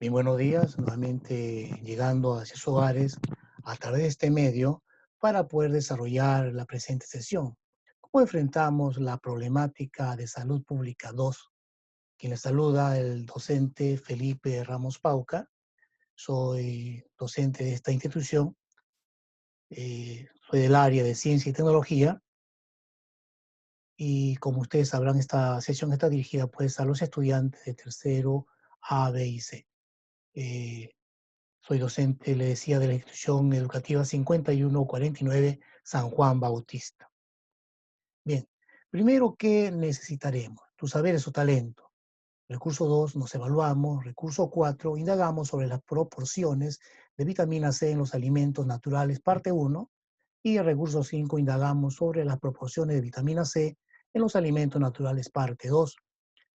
Bien, buenos días, nuevamente llegando hacia sus hogares a través de este medio para poder desarrollar la presente sesión. ¿Cómo enfrentamos la problemática de salud pública 2? Quien les saluda el docente Felipe Ramos Pauca. Soy docente de esta institución, soy del área de ciencia y tecnología y como ustedes sabrán, esta sesión está dirigida pues a los estudiantes de tercero A, B y C. Eh, Soy docente, le decía, de la institución educativa 5149 San Juan Bautista. Bien, primero, ¿qué necesitaremos? Tu saber es tu talento. Recurso 2, nos evaluamos. Recurso 4, indagamos sobre las proporciones de vitamina C en los alimentos naturales, parte uno. Y el recurso 5, indagamos sobre las proporciones de vitamina C en los alimentos naturales, parte 2.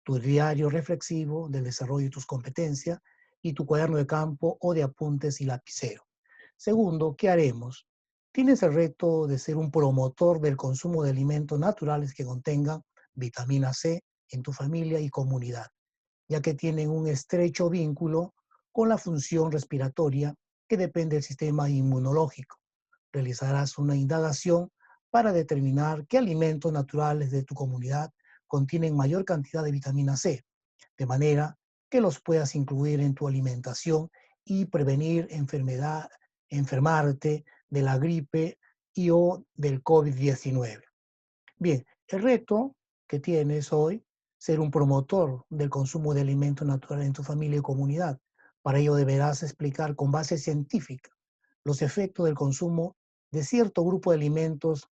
Tu diario reflexivo del desarrollo de tus competencias y tu cuaderno de campo o de apuntes y lapicero. Segundo, ¿qué haremos? Tienes el reto de ser un promotor del consumo de alimentos naturales que contengan vitamina C en tu familia y comunidad, ya que tienen un estrecho vínculo con la función respiratoria que depende del sistema inmunológico. Realizarás una indagación para determinar qué alimentos naturales de tu comunidad contienen mayor cantidad de vitamina C, de manera que los puedas incluir en tu alimentación y prevenir enfermarte de la gripe y o del COVID-19. Bien, el reto que tienes hoy, ser un promotor del consumo de alimentos naturales en tu familia y comunidad. Para ello deberás explicar con base científica los efectos del consumo de cierto grupo de alimentos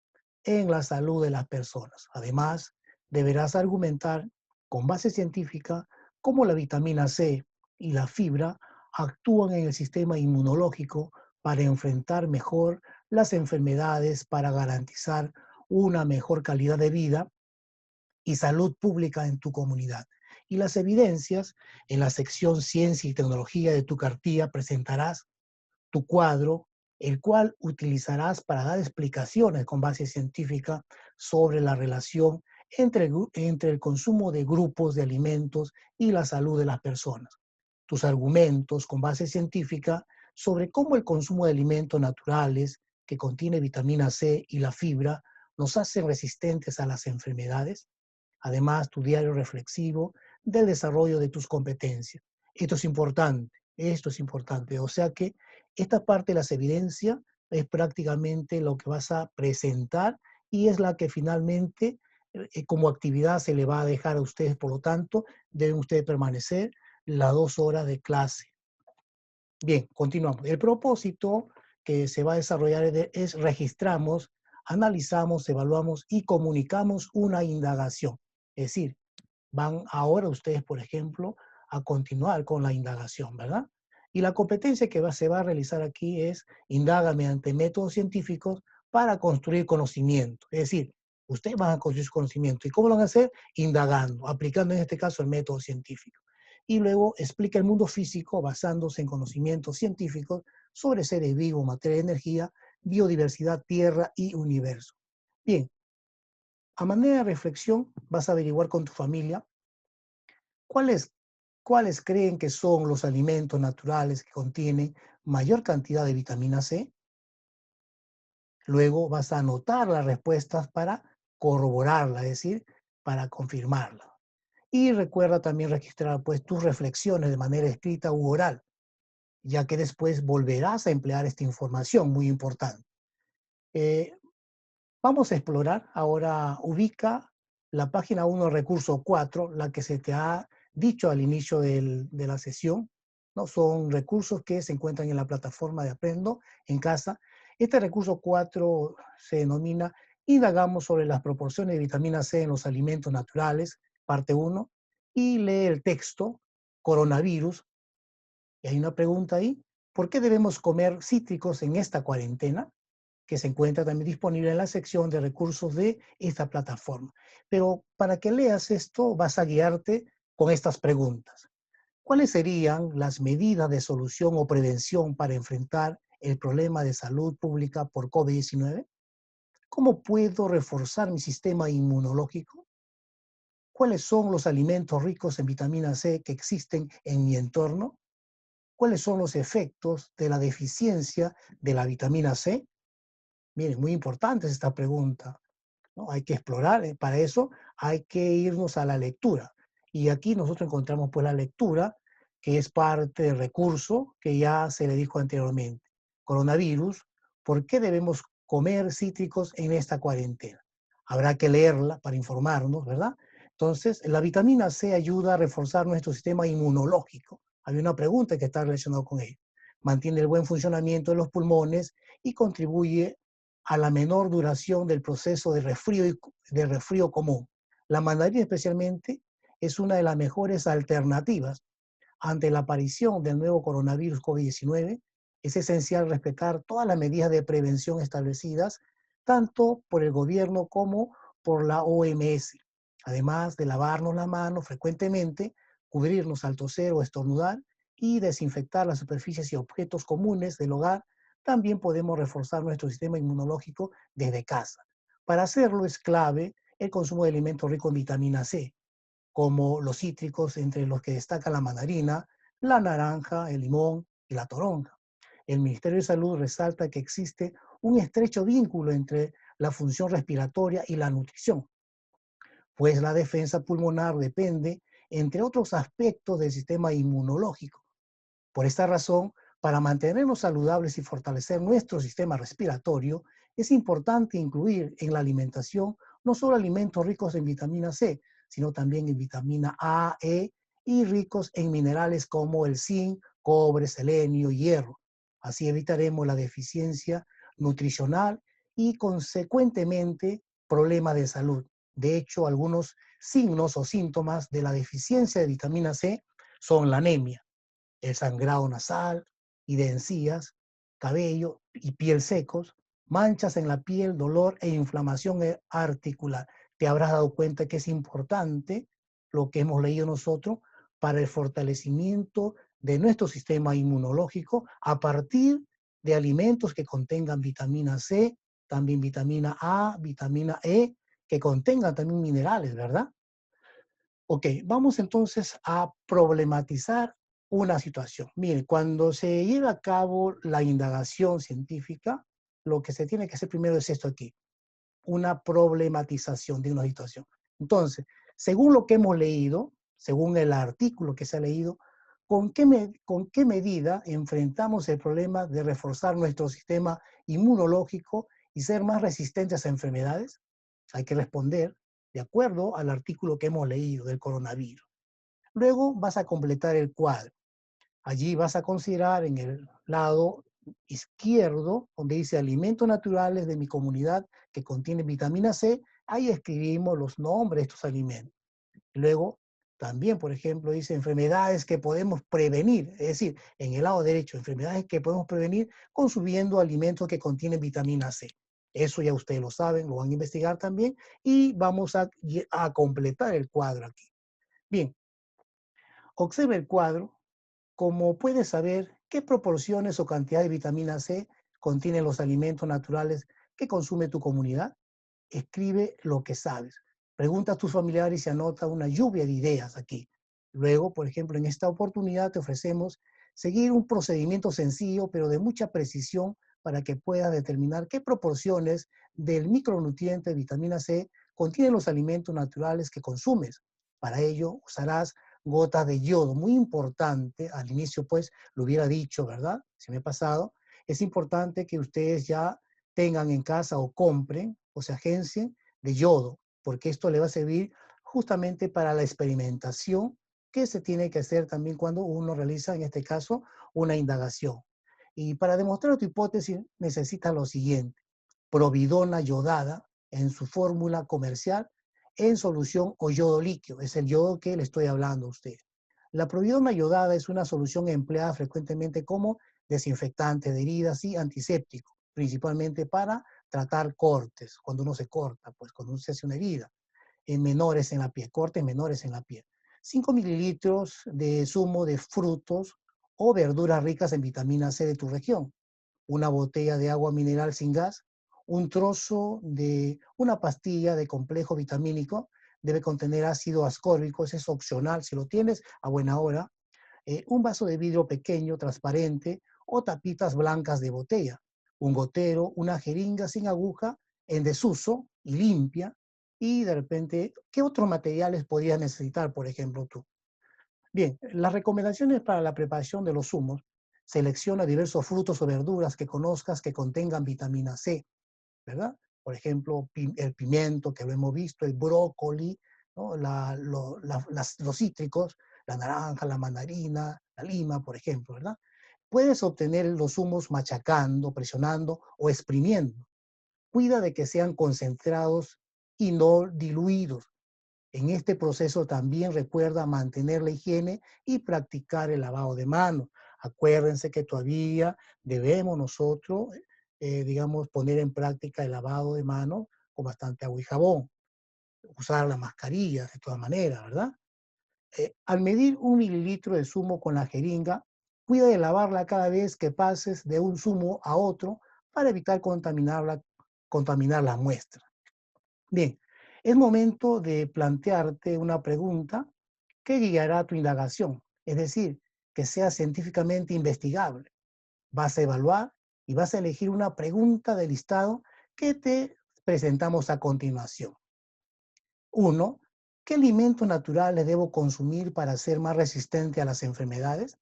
en la salud de las personas. Además, deberás argumentar con base científica cómo la vitamina C y la fibra actúan en el sistema inmunológico para enfrentar mejor las enfermedades, para garantizar una mejor calidad de vida y salud pública en tu comunidad. Y las evidencias en la sección Ciencia y Tecnología de tu cartilla presentarás tu cuadro, el cual utilizarás para dar explicaciones con base científica sobre la relación entre el consumo de grupos de alimentos y la salud de las personas. Tus argumentos con base científica sobre cómo el consumo de alimentos naturales que contiene vitamina C y la fibra nos hacen resistentes a las enfermedades. Además, tu diario reflexivo del desarrollo de tus competencias. Esto es importante, esto es importante. O sea que esta parte de las evidencias es prácticamente lo que vas a presentar y es la que finalmente como actividad se le va a dejar a ustedes. Por lo tanto, deben ustedes permanecer las 2 horas de clase. Bien, continuamos. El propósito que se va a desarrollar es registramos, analizamos, evaluamos y comunicamos una indagación. Es decir, van ahora ustedes, por ejemplo, a continuar con la indagación, ¿verdad? Y la competencia que se va a realizar aquí es indaga mediante métodos científicos para construir conocimiento. Es decir, ustedes van a construir su conocimiento. ¿Y cómo lo van a hacer? Indagando, aplicando en este caso el método científico. Y luego explica el mundo físico basándose en conocimientos científicos sobre seres vivos, materia y energía, biodiversidad, tierra y universo. Bien, a manera de reflexión vas a averiguar con tu familia ¿Cuáles, cuáles creen que son los alimentos naturales que contienen mayor cantidad de vitamina C? Luego vas a anotar las respuestas para corroborarla, es decir, para confirmarla. Y recuerda también registrar pues tus reflexiones de manera escrita u oral, ya que después volverás a emplear esta información, muy importante. Eh, Vamos a explorar ahora, ubica la página 1, recurso 4, la que se te ha dicho al inicio de la sesión, ¿no? Son recursos que se encuentran en la plataforma de Aprendo en casa. Este recurso 4 se denomina Indagamos sobre las proporciones de vitamina C en los alimentos naturales, parte uno, y lee el texto, coronavirus, y hay una pregunta ahí, ¿por qué debemos comer cítricos en esta cuarentena? Que se encuentra también disponible en la sección de recursos de esta plataforma. Pero para que leas esto, vas a guiarte con estas preguntas. ¿Cuáles serían las medidas de solución o prevención para enfrentar el problema de salud pública por COVID-19? ¿Cómo puedo reforzar mi sistema inmunológico? ¿Cuáles son los alimentos ricos en vitamina C que existen en mi entorno? ¿Cuáles son los efectos de la deficiencia de la vitamina C? Miren, muy importante es esta pregunta, ¿no? Hay que explorar, para eso hay que irnos a la lectura. Y aquí nosotros encontramos pues la lectura, que es parte del recurso que ya se le dijo anteriormente. Coronavirus, ¿por qué debemos comer cítricos en esta cuarentena? Habrá que leerla para informarnos, ¿verdad? Entonces, la vitamina C ayuda a reforzar nuestro sistema inmunológico. Había una pregunta que está relacionada con ello. Mantiene el buen funcionamiento de los pulmones y contribuye a la menor duración del proceso de resfrío común. La mandarina especialmente es una de las mejores alternativas ante la aparición del nuevo coronavirus COVID-19. Es esencial respetar todas las medidas de prevención establecidas tanto por el gobierno como por la OMS. Además de lavarnos las manos frecuentemente, cubrirnos al toser o estornudar y desinfectar las superficies y objetos comunes del hogar, también podemos reforzar nuestro sistema inmunológico desde casa. Para hacerlo es clave el consumo de alimentos ricos en vitamina C, como los cítricos, entre los que destaca la mandarina, la naranja, el limón y la toronja. El Ministerio de Salud resalta que existe un estrecho vínculo entre la función respiratoria y la nutrición, pues la defensa pulmonar depende, entre otros aspectos, del sistema inmunológico. Por esta razón, para mantenernos saludables y fortalecer nuestro sistema respiratorio, es importante incluir en la alimentación no solo alimentos ricos en vitamina C, sino también en vitamina A, E y ricos en minerales como el zinc, cobre, selenio y hierro. Así evitaremos la deficiencia nutricional y, consecuentemente, problemas de salud. De hecho, algunos signos o síntomas de la deficiencia de vitamina C son la anemia, el sangrado nasal y de encías, cabello y piel secos, manchas en la piel, dolor e inflamación articular. Te habrás dado cuenta que es importante lo que hemos leído nosotros para el fortalecimiento de nuestro sistema inmunológico a partir de alimentos que contengan vitamina C, también vitamina A, vitamina E, que contengan también minerales, ¿verdad? Ok, vamos entonces a problematizar una situación. Mire, cuando se lleva a cabo la indagación científica, lo que se tiene que hacer primero es esto aquí, una problematización de una situación. Entonces, según lo que hemos leído, según el artículo que se ha leído, con qué medida enfrentamos el problema de reforzar nuestro sistema inmunológico y ser más resistentes a enfermedades? Hay que responder de acuerdo al artículo que hemos leído del coronavirus. Luego vas a completar el cuadro. Allí vas a considerar en el lado izquierdo, donde dice alimentos naturales de mi comunidad que contienen vitamina C, ahí escribimos los nombres de estos alimentos. Luego, también, por ejemplo, dice enfermedades que podemos prevenir, es decir, en el lado derecho, enfermedades que podemos prevenir consumiendo alimentos que contienen vitamina C. Eso ya ustedes lo saben, lo van a investigar también y vamos a completar el cuadro aquí. Bien, observa el cuadro. Como puedes saber qué proporciones o cantidad de vitamina C contienen los alimentos naturales que consume tu comunidad. Escribe lo que sabes. Pregunta a tus familiares y anota una lluvia de ideas aquí. Luego, por ejemplo, en esta oportunidad te ofrecemos seguir un procedimiento sencillo, pero de mucha precisión para que puedas determinar qué proporciones del micronutriente vitamina C contienen los alimentos naturales que consumes. Para ello, usarás gotas de yodo, muy importante. Al inicio, pues, lo hubiera dicho, ¿verdad? Se me ha pasado. Es importante que ustedes ya tengan en casa o compren o se agencien de yodo, porque esto le va a servir justamente para la experimentación que se tiene que hacer también cuando uno realiza, en este caso, una indagación. Y para demostrar tu hipótesis necesitas lo siguiente: providona yodada en su fórmula comercial en solución o yodo líquido. Es el yodo que le estoy hablando a usted. La providona yodada es una solución empleada frecuentemente como desinfectante de heridas y antiséptico, principalmente para tratar cortes, cuando uno se corta, pues cuando uno se hace una herida, en menores en la piel, cortes menores en la piel. 5 mililitros de zumo de frutos o verduras ricas en vitamina C de tu región, una botella de agua mineral sin gas, un trozo de una pastilla de complejo vitamínico, debe contener ácido ascórbico, ese es opcional, si lo tienes, a buena hora, un vaso de vidrio pequeño, transparente, o tapitas blancas de botella, un gotero, una jeringa sin aguja, en desuso y limpia, y de repente, ¿qué otros materiales podrías necesitar, por ejemplo, tú? Bien, las recomendaciones para la preparación de los zumos: selecciona diversos frutos o verduras que conozcas que contengan vitamina C, ¿verdad? Por ejemplo, el pimiento, que lo hemos visto, el brócoli, ¿no? Los cítricos, la naranja, la mandarina, la lima, por ejemplo, ¿verdad? Puedes obtener los zumos machacando, presionando o exprimiendo. Cuida de que sean concentrados y no diluidos. En este proceso también recuerda mantener la higiene y practicar el lavado de manos. Acuérdense que todavía debemos nosotros, digamos, poner en práctica el lavado de manos con bastante agua y jabón. Usar las mascarillas de todas maneras, ¿verdad? Al medir 1 mililitro de zumo con la jeringa, cuida de lavarla cada vez que pases de un zumo a otro para evitar contaminar la muestra. Bien, es momento de plantearte una pregunta que guiará tu indagación, es decir, que sea científicamente investigable. Vas a evaluar y vas a elegir una pregunta del listado que te presentamos a continuación. Uno, ¿qué alimentos naturales debo consumir para ser más resistente a las enfermedades?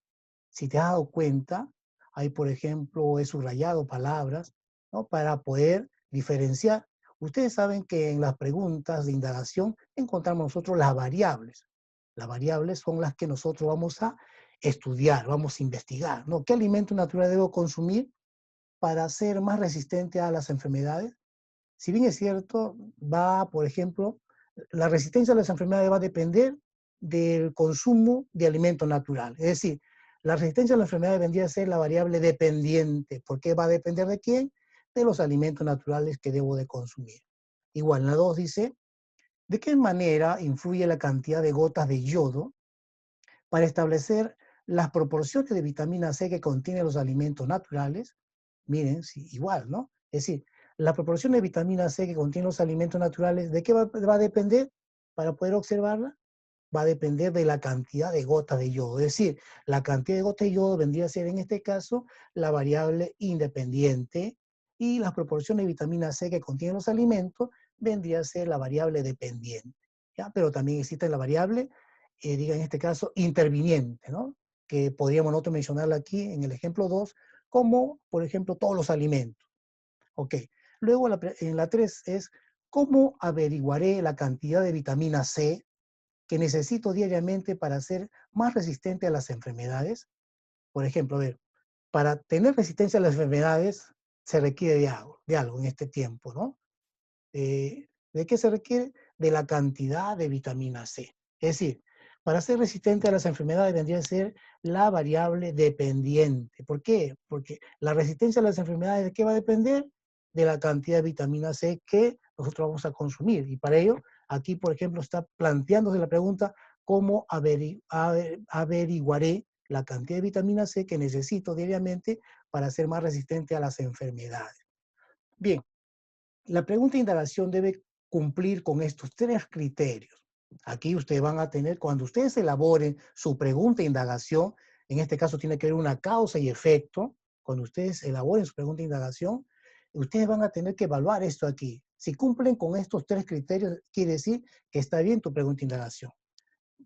Si te has dado cuenta, hay, por ejemplo, he subrayado palabras, ¿no? Para poder diferenciar. Ustedes saben que en las preguntas de indagación encontramos nosotros las variables. Las variables son las que nosotros vamos a estudiar, vamos a investigar, ¿no? ¿Qué alimento natural debo consumir para ser más resistente a las enfermedades? Si bien es cierto, va, por ejemplo, la resistencia a las enfermedades va a depender del consumo de alimentos naturales. Es decir, la resistencia a las enfermedades vendría a ser la variable dependiente. ¿Por qué va a depender de quién? De los alimentos naturales que debo de consumir. Igual, la 2 dice, ¿de qué manera influye la cantidad de gotas de yodo para establecer las proporciones de vitamina C que contienen los alimentos naturales? Miren, sí, igual, ¿no? Es decir, la proporción de vitamina C que contienen los alimentos naturales, ¿de qué va a depender para poder observarla? Va a depender de la cantidad de gotas de yodo. Es decir, la cantidad de gotas de yodo vendría a ser, en este caso, la variable independiente, y las proporciones de vitamina C que contienen los alimentos vendría a ser la variable dependiente, ¿ya? Pero también existe la variable, diga en este caso, interviniente, ¿no? Que podríamos nosotros mencionarla aquí en el ejemplo 2, como, por ejemplo, todos los alimentos. Ok. Luego, en la 3 es, ¿cómo averiguaré la cantidad de vitamina C que necesito diariamente para ser más resistente a las enfermedades? Por ejemplo, a ver, para tener resistencia a las enfermedades se requiere de algo en este tiempo, ¿no? ¿De qué se requiere? De la cantidad de vitamina C. Es decir, para ser resistente a las enfermedades vendría a ser la variable dependiente. ¿Por qué? Porque la resistencia a las enfermedades, ¿de qué va a depender? De la cantidad de vitamina C que nosotros vamos a consumir. Y para ello, aquí, por ejemplo, está planteándose la pregunta, ¿cómo averiguaré la cantidad de vitamina C que necesito diariamente para ser más resistente a las enfermedades? Bien, la pregunta de indagación debe cumplir con estos 3 criterios. Aquí ustedes van a tener, cuando ustedes elaboren su pregunta de indagación, en este caso tiene que haber una causa y efecto. Cuando ustedes elaboren su pregunta de indagación, ustedes van a tener que evaluar esto aquí. Si cumplen con estos 3 criterios, quiere decir que está bien tu pregunta de indagación.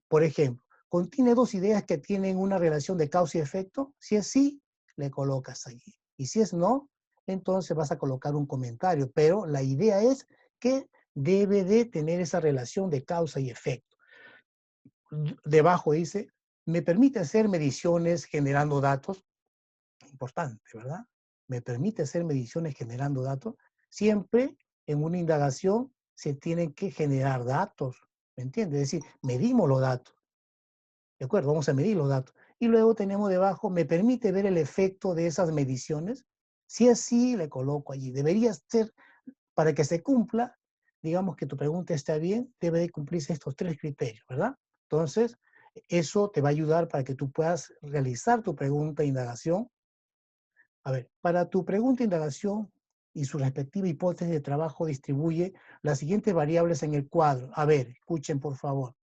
Por ejemplo, contiene 2 ideas que tienen una relación de causa y efecto. Si es sí, le colocas allí. Y si es no, entonces vas a colocar un comentario. Pero la idea es que debe de tener esa relación de causa y efecto. Debajo dice, me permite hacer mediciones generando datos. Importante, ¿verdad? Me permite hacer mediciones generando datos. Siempre en una indagación se tienen que generar datos. ¿Me entiendes? Es decir, medimos los datos. ¿De acuerdo? Vamos a medir los datos. Y luego tenemos debajo, ¿me permite ver el efecto de esas mediciones? Si es sí, le coloco allí. Debería ser, para que se cumpla, digamos que tu pregunta está bien, debe de cumplirse estos 3 criterios, ¿verdad? Entonces, eso te va a ayudar para que tú puedas realizar tu pregunta de indagación. A ver, para tu pregunta de indagación y su respectiva hipótesis de trabajo, distribuye las siguientes variables en el cuadro. A ver, escuchen por favor.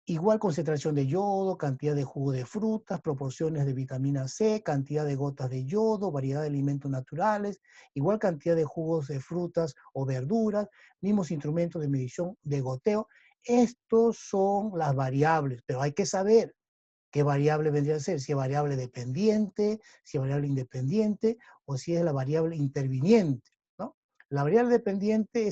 igual concentración de yodo, cantidad de jugo de frutas, proporciones de vitamina C, cantidad de gotas de yodo, variedad de alimentos naturales, igual cantidad de jugos de frutas o verduras, mismos instrumentos de medición de goteo. Estos son las variables, pero hay que saber qué variable vendría a ser, si es variable dependiente, si es variable independiente o si es la variable interviniente, ¿no? La variable dependiente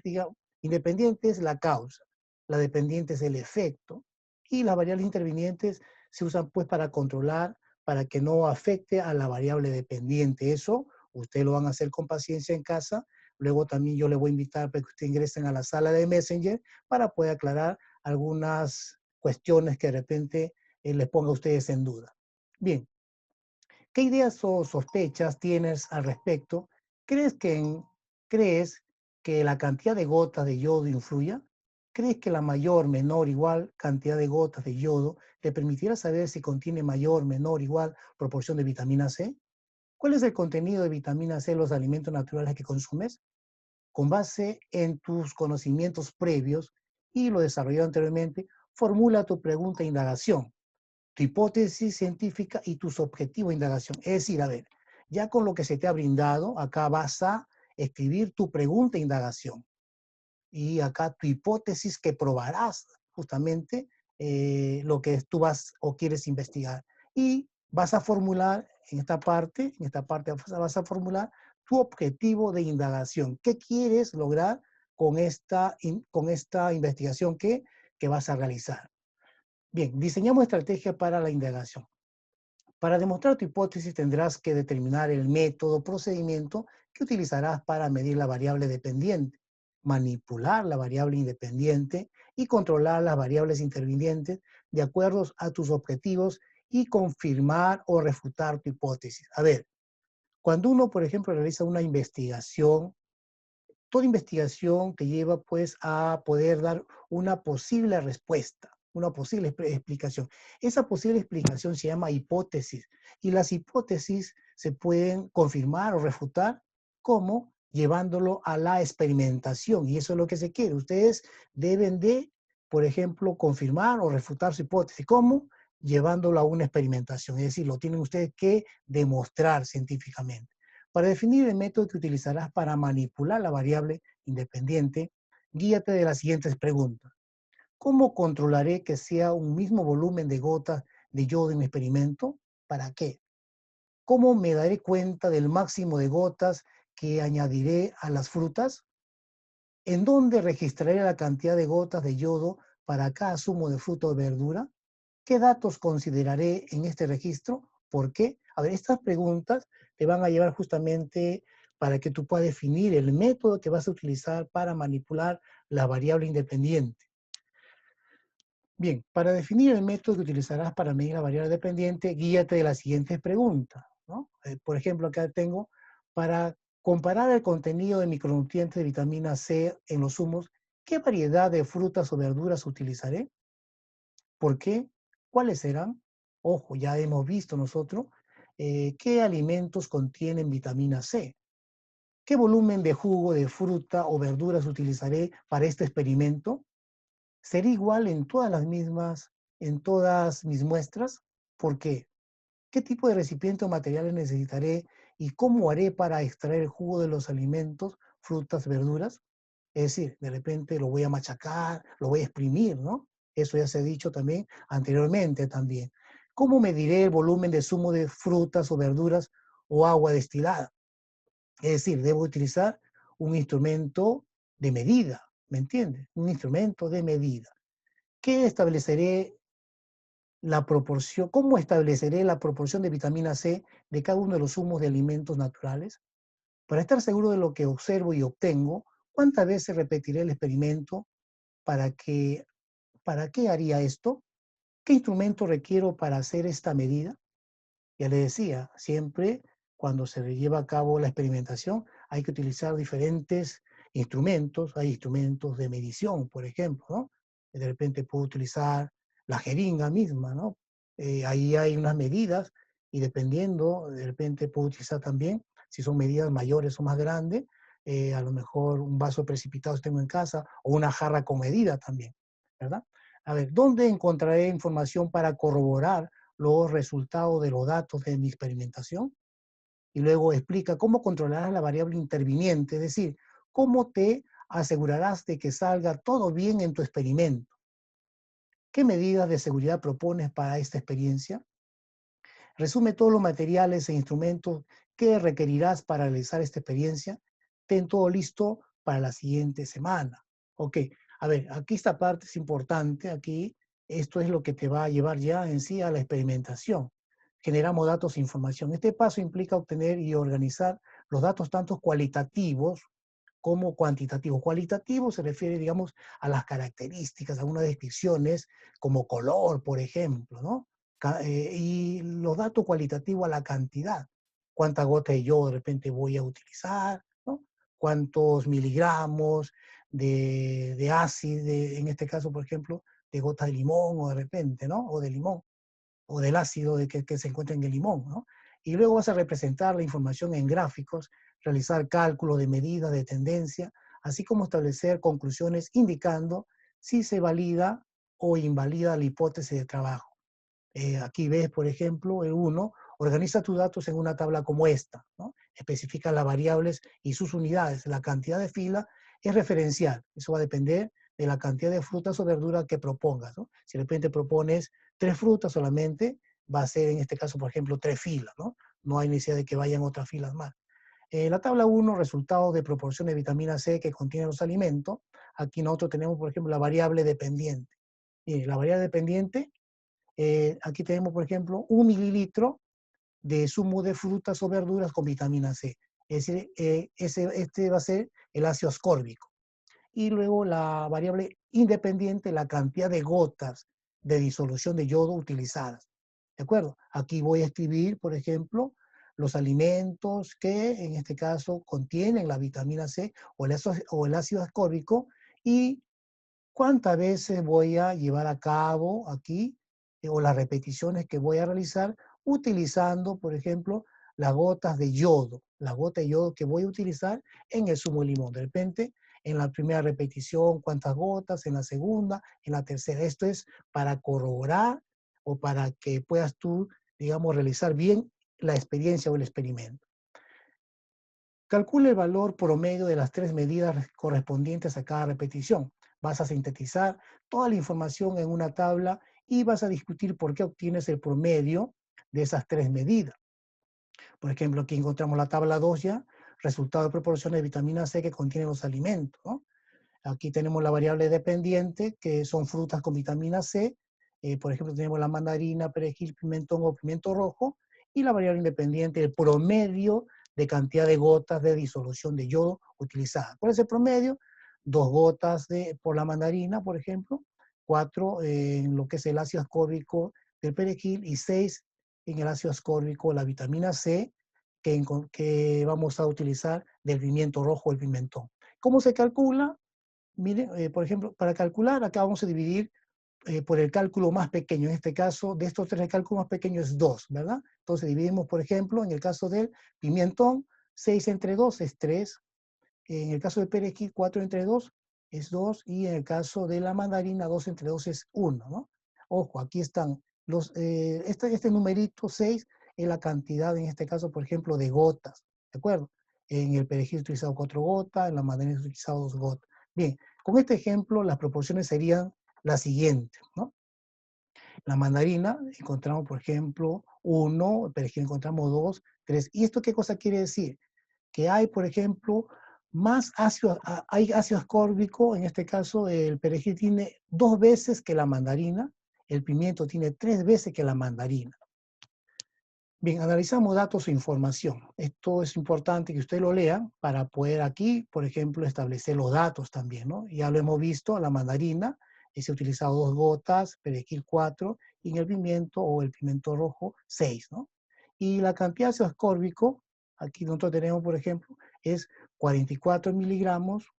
digamos, independiente es la causa, la dependiente es el efecto y las variables intervinientes se usan pues para controlar, para que no afecte a la variable dependiente. Eso ustedes lo van a hacer con paciencia en casa. Luego también yo les voy a invitar para que ustedes ingresen a la sala de Messenger para poder aclarar algunas cuestiones que de repente les ponga a ustedes en duda. Bien, ¿qué ideas o sospechas tienes al respecto? ¿Crees crees que la cantidad de gotas de yodo influya? ¿Crees que la mayor, menor, igual cantidad de gotas de yodo te permitirá saber si contiene mayor, menor, igual proporción de vitamina C? ¿Cuál es el contenido de vitamina C en los alimentos naturales que consumes? Con base en tus conocimientos previos y lo desarrollado anteriormente, formula tu pregunta e indagación, tu hipótesis científica y tus objetivos de indagación. Es decir, a ver, ya con lo que se te ha brindado, acá vas a escribir tu pregunta e indagación. Y acá tu hipótesis que probarás justamente lo que tú vas o quieres investigar. Y vas a formular en esta parte vas a formular tu objetivo de indagación. ¿Qué quieres lograr con esta investigación que vas a realizar? Bien, diseñamos estrategia para la indagación. Para demostrar tu hipótesis tendrás que determinar el método, procedimiento que utilizarás para medir la variable dependiente, manipular la variable independiente y controlar las variables intervinientes de acuerdo a tus objetivos y confirmar o refutar tu hipótesis. A ver, cuando uno, por ejemplo, realiza una investigación, toda investigación te lleva pues a poder dar una posible respuesta, una posible explicación. Esa posible explicación se llama hipótesis y las hipótesis se pueden confirmar o refutar como llevándolo a la experimentación y eso es lo que se quiere. Ustedes deben de, por ejemplo, confirmar o refutar su hipótesis. ¿Cómo? Llevándolo a una experimentación, es decir, lo tienen ustedes que demostrar científicamente. Para definir el método que utilizarás para manipular la variable independiente, guíate de las siguientes preguntas. ¿Cómo controlaré que sea un mismo volumen de gotas de yodo en mi experimento? ¿Para qué? ¿Cómo me daré cuenta del máximo de gotas que añadiré a las frutas? ¿En dónde registraré la cantidad de gotas de yodo para cada zumo de fruta o verdura? ¿Qué datos consideraré en este registro? ¿Por qué? A ver, estas preguntas te van a llevar justamente para que tú puedas definir el método que vas a utilizar para manipular la variable independiente. Bien, para definir el método que utilizarás para medir la variable dependiente, guíate de las siguientes preguntas, ¿no? Por ejemplo, acá tengo, para comparar el contenido de micronutrientes de vitamina C en los zumos, ¿qué variedad de frutas o verduras utilizaré? ¿Por qué? ¿Cuáles serán? Ojo, ya hemos visto nosotros qué alimentos contienen vitamina C. ¿Qué volumen de jugo de fruta o verduras utilizaré para este experimento? ¿Será igual en todas mis muestras? ¿Por qué? ¿Qué tipo de recipiente o materiales necesitaré y cómo haré para extraer el jugo de los alimentos, frutas, verduras? Es decir, de repente lo voy a machacar, lo voy a exprimir, ¿no? Eso ya se ha dicho también anteriormente también. ¿Cómo mediré el volumen de zumo de frutas o verduras o agua destilada? Es decir, debo utilizar un instrumento de medida, ¿me entiendes? Un instrumento de medida. ¿Qué estableceré la proporción, cómo estableceré la proporción de vitamina C de cada uno de los zumos de alimentos naturales? Para estar seguro de lo que observo y obtengo, ¿cuántas veces repetiré el experimento? ¿Para qué, para qué haría esto? ¿Qué instrumento requiero para hacer esta medida? Ya le decía, siempre cuando se lleva a cabo la experimentación hay que utilizar diferentes instrumentos. Hay instrumentos de medición, por ejemplo, ¿no? De repente puedo utilizar la jeringa misma, ¿no? Ahí hay unas medidas y dependiendo, de repente puedo utilizar también, si son medidas mayores o más grandes, a lo mejor un vaso precipitado si tengo en casa o una jarra con medida también, ¿verdad? A ver, ¿dónde encontraré información para corroborar los resultados de los datos de mi experimentación? Y luego explica cómo controlarás la variable interviniente, es decir, cómo te asegurarás de que salga todo bien en tu experimento. ¿Qué medidas de seguridad propones para esta experiencia? Resume todos los materiales e instrumentos que requerirás para realizar esta experiencia. Ten todo listo para la siguiente semana. Ok, a ver, aquí esta parte es importante. Aquí esto es lo que te va a llevar ya en sí a la experimentación. Generamos datos e información. Este paso implica obtener y organizar los datos tanto cualitativos como cuantitativo. Cualitativo se refiere, digamos, a las características, a unas descripciones como color, por ejemplo, ¿no? Y los datos cualitativos a la cantidad. ¿Cuántas gotas de yodo de repente voy a utilizar? ¿No? ¿Cuántos miligramos de ácido, en este caso, por ejemplo, de gotas de limón o de repente, ¿no? O de limón o del ácido que se encuentra en el limón, ¿no? Y luego vas a representar la información en gráficos, realizar cálculos de medidas de tendencia, así como establecer conclusiones indicando si se valida o invalida la hipótesis de trabajo. Aquí ves, por ejemplo, el 1, organiza tus datos en una tabla como esta, ¿no? Especifica las variables y sus unidades. La cantidad de fila es referencial. Eso va a depender de la cantidad de frutas o verduras que propongas, ¿no? Si de repente propones 3 frutas solamente, va a ser en este caso, por ejemplo, 3 filas, ¿no? No hay necesidad de que vayan otras filas más. La tabla 1, resultados de proporción de vitamina C que contienen los alimentos. Aquí nosotros tenemos, por ejemplo, la variable dependiente. La variable dependiente, aquí tenemos, por ejemplo, 1 mililitro de zumo de frutas o verduras con vitamina C. Es decir, este va a ser el ácido ascórbico. Y luego la variable independiente, la cantidad de gotas de disolución de yodo utilizadas. ¿De acuerdo? Aquí voy a escribir, por ejemplo, los alimentos que en este caso contienen la vitamina C o el ácido ascórbico y cuántas veces voy a llevar a cabo aquí o las repeticiones que voy a realizar utilizando, por ejemplo, las gotas de yodo que voy a utilizar en el zumo de limón. De repente, en la primera repetición, cuántas gotas, en la segunda, en la tercera. Esto es para corroborar o para que puedas tú, digamos, realizar bien la experiencia o el experimento. Calcula el valor promedio de las 3 medidas correspondientes a cada repetición. Vas a sintetizar toda la información en una tabla y vas a discutir por qué obtienes el promedio de esas 3 medidas. Por ejemplo, aquí encontramos la tabla 2 ya, resultado de proporciones de vitamina C que contienen los alimentos, ¿no? Aquí tenemos la variable dependiente, que son frutas con vitamina C. Por ejemplo, tenemos la mandarina, perejil, pimentón o pimiento rojo. Y la variable independiente, el promedio de cantidad de gotas de disolución de yodo utilizada. ¿Cuál es el promedio? 2 gotas por la mandarina, por ejemplo. 4 en lo que es el ácido ascórbico del perejil y 6 en el ácido ascórbico, la vitamina C, que vamos a utilizar del pimiento rojo o el pimentón. ¿Cómo se calcula? Mire, por ejemplo, para calcular, acá vamos a dividir por el cálculo más pequeño. En este caso, de estos 3, el cálculo más pequeño es 2, ¿verdad? Entonces dividimos, por ejemplo, en el caso del pimentón, 6 entre 2 es 3. En el caso del perejil, 4 entre 2 es 2. Y en el caso de la mandarina, 2 entre 2 es 1, ¿no? Ojo, aquí están este numerito 6 es la cantidad, en este caso, por ejemplo, de gotas, ¿de acuerdo? En el perejil he utilizado 4 gotas, en la mandarina he utilizado 2 gotas. Bien, con este ejemplo, las proporciones serían las siguientes, ¿no? La mandarina encontramos, por ejemplo, 1, el perejil encontramos 2, 3. ¿Y esto qué cosa quiere decir? Que hay, por ejemplo, más ácido, hay ácido ascórbico, en este caso el perejil tiene 2 veces que la mandarina, el pimiento tiene 3 veces que la mandarina. Bien, analizamos datos e información. Esto es importante que usted lo lea para poder aquí, por ejemplo, establecer los datos también, ¿no? Ya lo hemos visto, la mandarina, se ha utilizado 2 gotas, perejil 4, y en el pimiento o el pimiento rojo 6, ¿no? Y la cantidad de ácido ascórbico, aquí nosotros tenemos, por ejemplo, es 44 miligramos,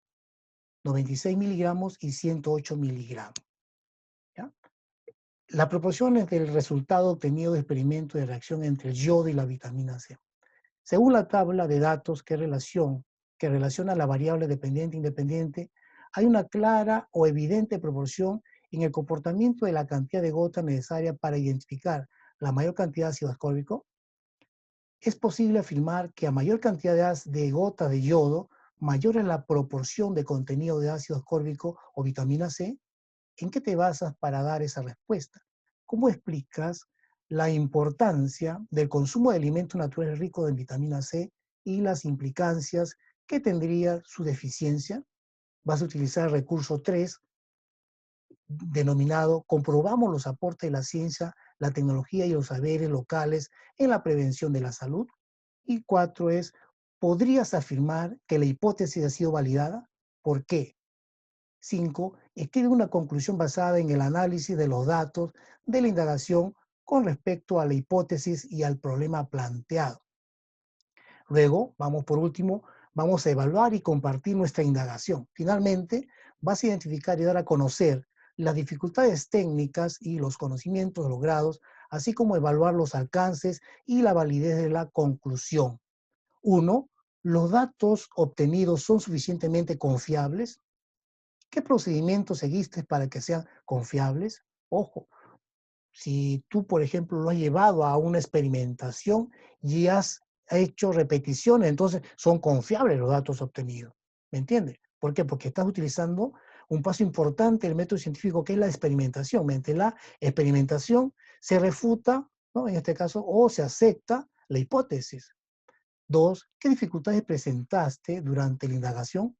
96 miligramos y 108 miligramos. ¿Ya? Las proporciones del resultado obtenido de experimento de reacción entre el yodo y la vitamina C. Según la tabla de datos que relaciona la variable dependiente e independiente, hay una clara o evidente proporción en el comportamiento de la cantidad de gota necesaria para identificar la mayor cantidad de ácido ascórbico, es posible afirmar que a mayor cantidad de gotas de yodo, mayor es la proporción de contenido de ácido ascórbico o vitamina C. ¿En qué te basas para dar esa respuesta? ¿Cómo explicas la importancia del consumo de alimentos naturales ricos en vitamina C y las implicancias que tendría su deficiencia? Vas a utilizar el recurso 3, denominado "Comprobamos los aportes de la ciencia, la tecnología y los saberes locales en la prevención de la salud". Y 4 es, ¿podrías afirmar que la hipótesis ha sido validada? ¿Por qué? 5, escribe una conclusión basada en el análisis de los datos de la indagación con respecto a la hipótesis y al problema planteado. Luego, por último, vamos a evaluar y compartir nuestra indagación. Finalmente, vas a identificar y dar a conocer las dificultades técnicas y los conocimientos logrados, así como evaluar los alcances y la validez de la conclusión. 1. ¿Los datos obtenidos son suficientemente confiables? ¿Qué procedimientos seguiste para que sean confiables? Ojo, si tú, por ejemplo, lo has llevado a una experimentación y has hecho repeticiones, entonces son confiables los datos obtenidos. ¿Me entiendes? ¿Por qué? Porque estás utilizando un paso importante del método científico, que es la experimentación. Mediante la experimentación se refuta, ¿no?, en este caso, o se acepta la hipótesis. 2, ¿qué dificultades presentaste durante la indagación?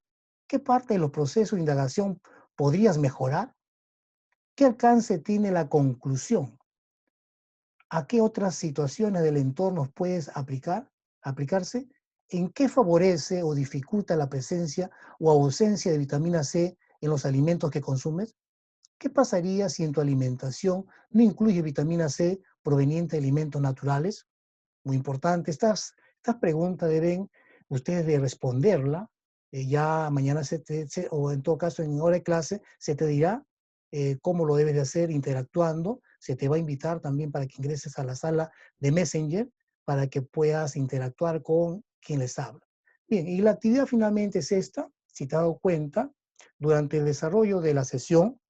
¿Qué parte de los procesos de indagación podrías mejorar? ¿Qué alcance tiene la conclusión? ¿A qué otras situaciones del entorno puedes aplicarse? ¿En qué favorece o dificulta la presencia o ausencia de vitamina C en los alimentos que consumes? ¿Qué pasaría si en tu alimentación no incluye vitamina C proveniente de alimentos naturales? Muy importante. Estas preguntas deben ustedes de responderla. Ya mañana o en todo caso en hora de clase, se te dirá cómo lo debes de hacer interactuando. Se te va a invitar también para que ingreses a la sala de Messenger para que puedas interactuar con quien les habla. Bien, y la actividad finalmente es esta. Si te has dado cuenta, durante el desarrollo de la sesión,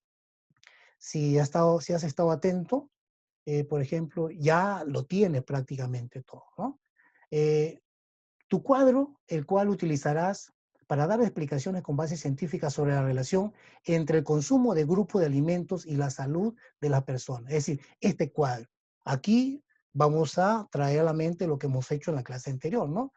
si has estado atento, por ejemplo, ya lo tienes prácticamente todo, ¿no? Eh, Tu cuadro, el cual utilizarás para dar explicaciones con base científica sobre la relación entre el consumo de grupo de alimentos y la salud de la persona. Es decir, este cuadro. Aquí vamos a traer a la mente lo que hemos hecho en la clase anterior, ¿no?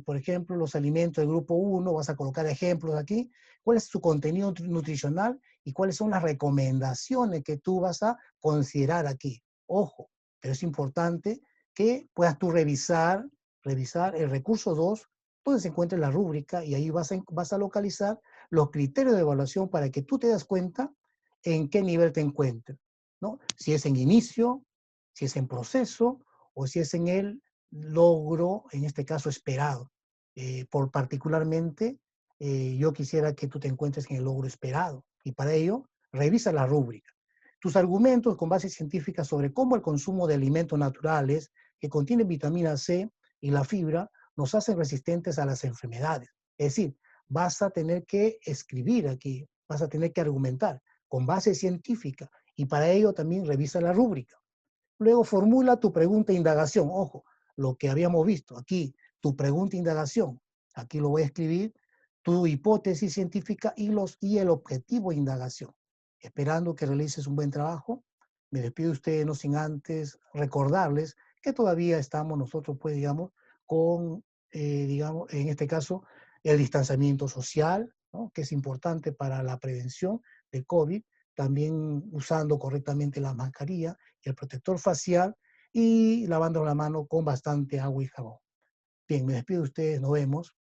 Por ejemplo, los alimentos del grupo 1, vas a colocar ejemplos aquí. ¿Cuál es su contenido nutricional y cuáles son las recomendaciones que tú vas a considerar aquí? Ojo, pero es importante que puedas tú revisar el recurso 2, donde se encuentra la rúbrica, y ahí vas a localizar los criterios de evaluación para que tú te das cuenta en qué nivel te encuentras, ¿no? Si es en inicio, si es en proceso, o si es en el logro, en este caso esperado. Particularmente, yo quisiera que tú te encuentres en el logro esperado, y para ello, revisa la rúbrica. Tus argumentos con base científica sobre cómo el consumo de alimentos naturales que contienen vitamina C y la fibra nos hacen resistentes a las enfermedades. Es decir, vas a tener que escribir aquí, vas a tener que argumentar con base científica, y para ello también revisa la rúbrica. Luego formula tu pregunta de indagación. Ojo, lo que habíamos visto aquí, tu pregunta de indagación. Aquí lo voy a escribir, tu hipótesis científica y el objetivo de indagación. Esperando que realices un buen trabajo. Me despido de ustedes, no sin antes recordarles que todavía estamos nosotros, pues, digamos, con, digamos, en este caso, el distanciamiento social, ¿no?, que es importante para la prevención del COVID, también usando correctamente la mascarilla, el protector facial y lavando la mano con bastante agua y jabón. Bien, me despido de ustedes, nos vemos.